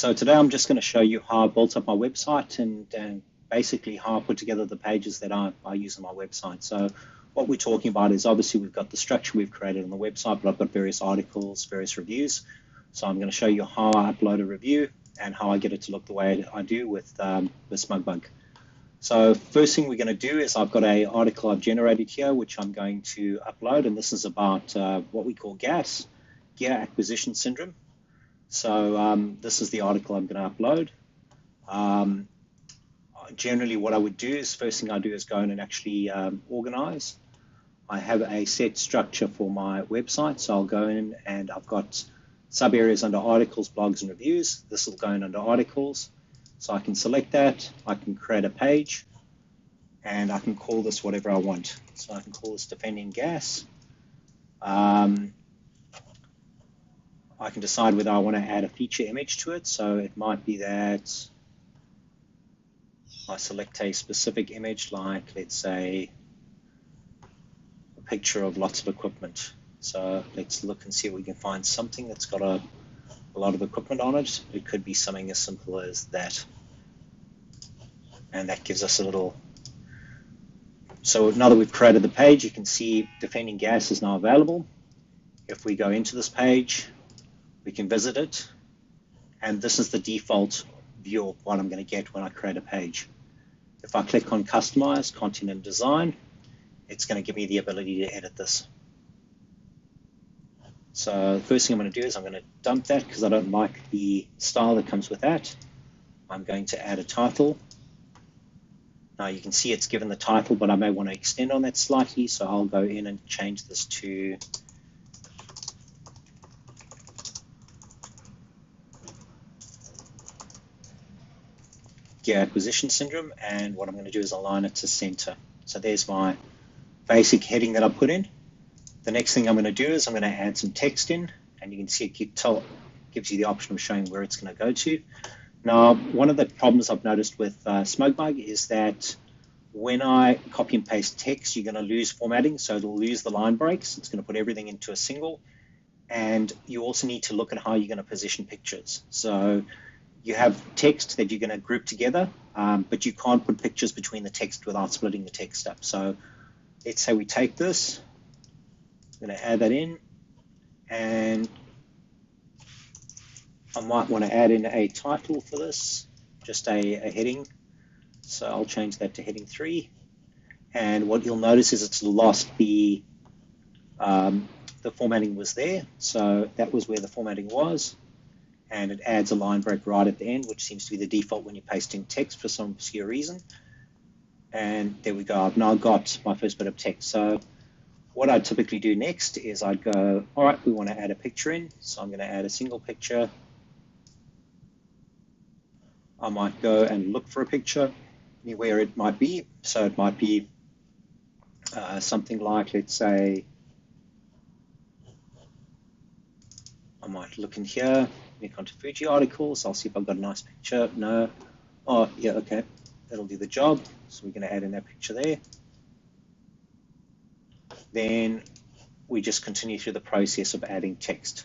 So today I'm just going to show you how I built up my website and basically how I put together the pages that I use on my website. So what we're talking about is obviously we've got the structure we've created on the website, but I've got various articles, various reviews. So I'm going to show you how I upload a review and how I get it to look the way I do with smugmug. So first thing we're going to do is I've got an article I've generated here, which I'm going to upload, and this is about what we call GAS, Gear Acquisition Syndrome. So this is the article I'm going to upload. Generally what I would do is first thing I do is go in and actually organize. I have a set structure for my website, so I'll go in and I've got sub areas under articles, blogs, and reviews. This will go in under articles. So I can select that, I can create a page, and I can call this whatever I want. So I can call this Defending Gas. I can decide whether I want to add a feature image to it. So it might be that I select a specific image, like let's say a picture of lots of equipment. So let's look and see if we can find something that's got a lot of equipment on it. It could be something as simple as that. And that gives us a little. So now that we've created the page, you can see Defending Gas is now available. If we go into this page, we can visit it. And this is the default view of what I'm going to get when I create a page. If I click on Customize, Content and Design, it's going to give me the ability to edit this. So the first thing I'm going to do is I'm going to dump that because I don't like the style that comes with that. I'm going to add a title. Now you can see it's given the title, but I may want to extend on that slightly, so I'll go in and change this to Gear Acquisition Syndrome, and what I'm going to do is align it to center. So there's my basic heading that I put in. The next thing I'm going to do is I'm going to add some text in, and you can see it gives you the option of showing where it's going to go to. Now, one of the problems I've noticed with smugmug is that when I copy and paste text, you're going to lose formatting, so it'll lose the line breaks. It's going to put everything into a single, and you also need to look at how you're going to position pictures. So you have text that you're going to group together, but you can't put pictures between the text without splitting the text up. So let's say we take this, I'm going to add that in, and I might want to add in a title for this, just a heading. So I'll change that to heading 3. And what you'll notice is it's lost the formatting was there. So that was where the formatting was. And it adds a line break right at the end, which seems to be the default when you paste in text for some obscure reason. And there we go. I've now got my first bit of text. So what I typically do next is I'd go, all right, we want to add a picture in. So I'm going to add a single picture. I might go and look for a picture anywhere it might be. So it might be something like, let's say, I might look in here, click onto Fuji articles. I'll see if I've got a nice picture. No. Oh, yeah, okay. That'll do the job. So we're going to add in that picture there. Then we just continue through the process of adding text.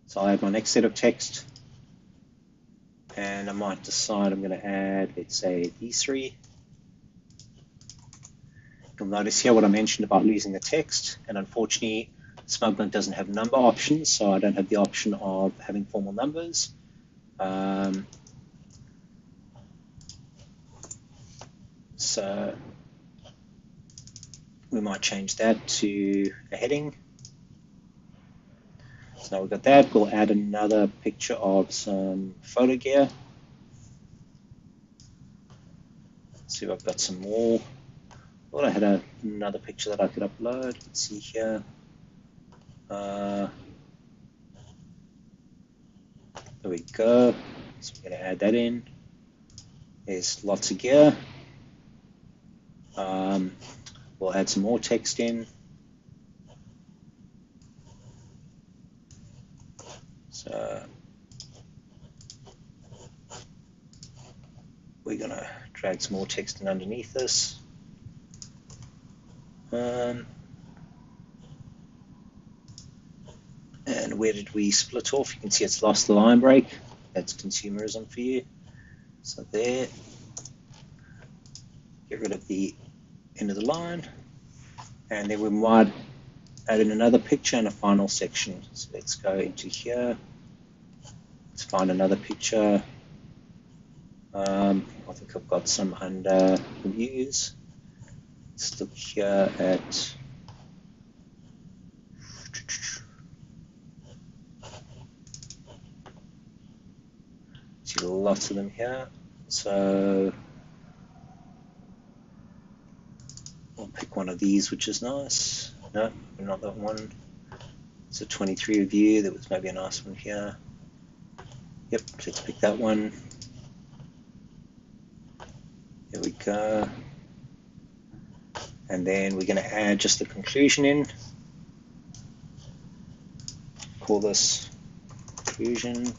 So I'll add my next set of text. And I might decide I'm going to add, let's say, these 3. You'll notice here what I mentioned about losing the text. And unfortunately, smugmug doesn't have number options, so I don't have the option of having formal numbers. So we might change that to a heading. So now we've got that. We'll add another picture of some photo gear. Let's see if I've got some more. I thought I had another picture that I could upload. Let's see here. There we go. So we're going to add that in. There's lots of gear. We'll add some more text in. So we're going to drag some more text in underneath this. And And where did we split off? You can see it's lost the line break. That's consumerism for you. So there, get rid of the end of the line. And then we might add in another picture and a final section. So let's go into here. Let's find another picture. I think I've got some under reviews. Let's look here at see lots of them here. So I'll pick one of these, which is nice. No, not that one. It's a 23 review. There was maybe a nice one here. Yep, let's pick that one. There we go. And then we're going to add just the conclusion in. Call this conclusion.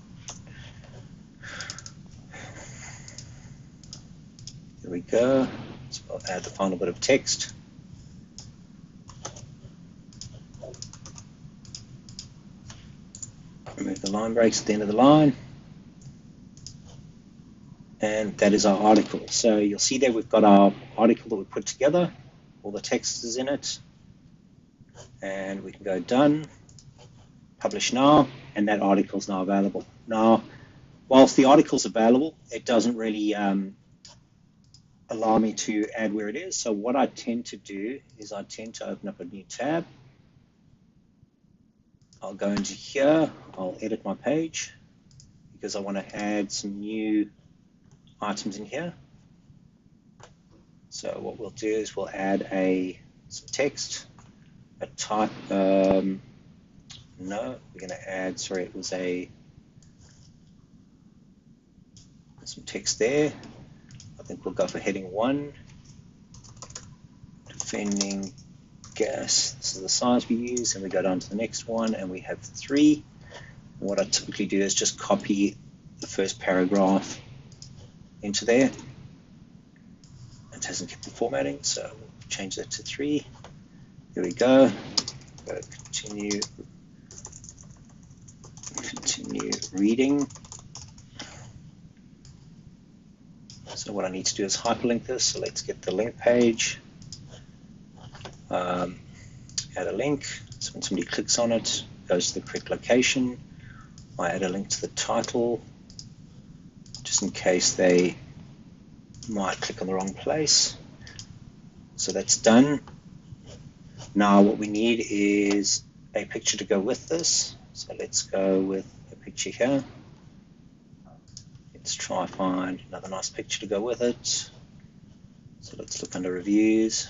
There we go. So I'll add the final bit of text. Remove the line breaks at the end of the line. And that is our article. So you'll see there we've got our article that we put together. All the text is in it. And we can go done, publish now, and that article is now available. Now, whilst the article is available, it doesn't really allow me to add where it is. So what I tend to do is I tend to open up a new tab. I'll go into here, I'll edit my page because I want to add some new items in here. So what we'll do is we'll add some text, a type, no, we're going to add, sorry, it was some text there. I think we'll go for heading 1, defending gas. This is the size we use, and we go down to the next one, and we have 3. And what I typically do is just copy the first paragraph into there. It hasn't kept the formatting, so we'll change that to 3. There we go. Go continue reading. So what I need to do is hyperlink this. So let's get the link page. Add a link. So when somebody clicks on it, it goes to the correct location. I add a link to the title, just in case they might click on the wrong place. So that's done. Now what we need is a picture to go with this. So let's go with a picture here. Let's try find another nice picture to go with it. So let's look under reviews.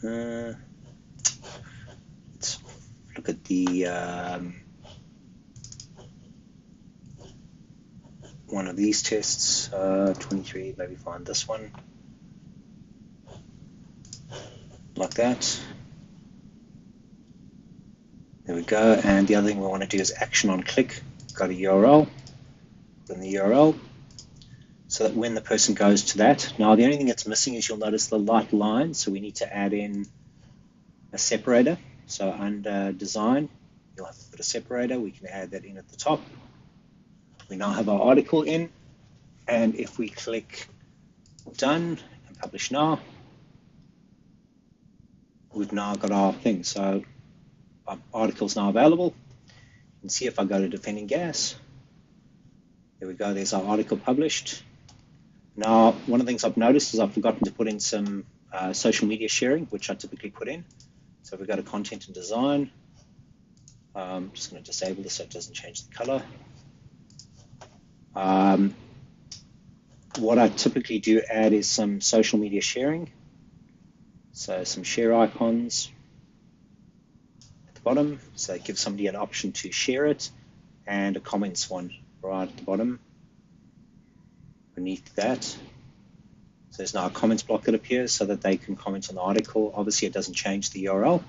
Let's look at the one of these tests, 23, maybe find this one. Like that. There we go. And the other thing we want to do is action on click. Go to URL. Put in the URL. So that when the person goes to that, now the only thing that's missing is you'll notice the light line. So we need to add in a separator. So under design, you'll have to put a separator. We can add that in at the top. We now have our article in. And if we click done and publish now, we've now got our thing. So our article is now available. You can see if I go to defending gas, there we go, there's our article published. Now, one of the things I've noticed is I've forgotten to put in some social media sharing, which I typically put in. So if we go to content and design, I'm just going to disable this so it doesn't change the color. What I typically do add is some social media sharing. So some share icons at the bottom. So it gives somebody an option to share it, and a comments one right at the bottom beneath that. So there's now a comments block that appears so that they can comment on the article. Obviously it doesn't change the URL.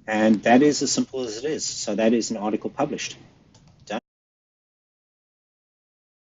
And that is as simple as it is. So that is an article published.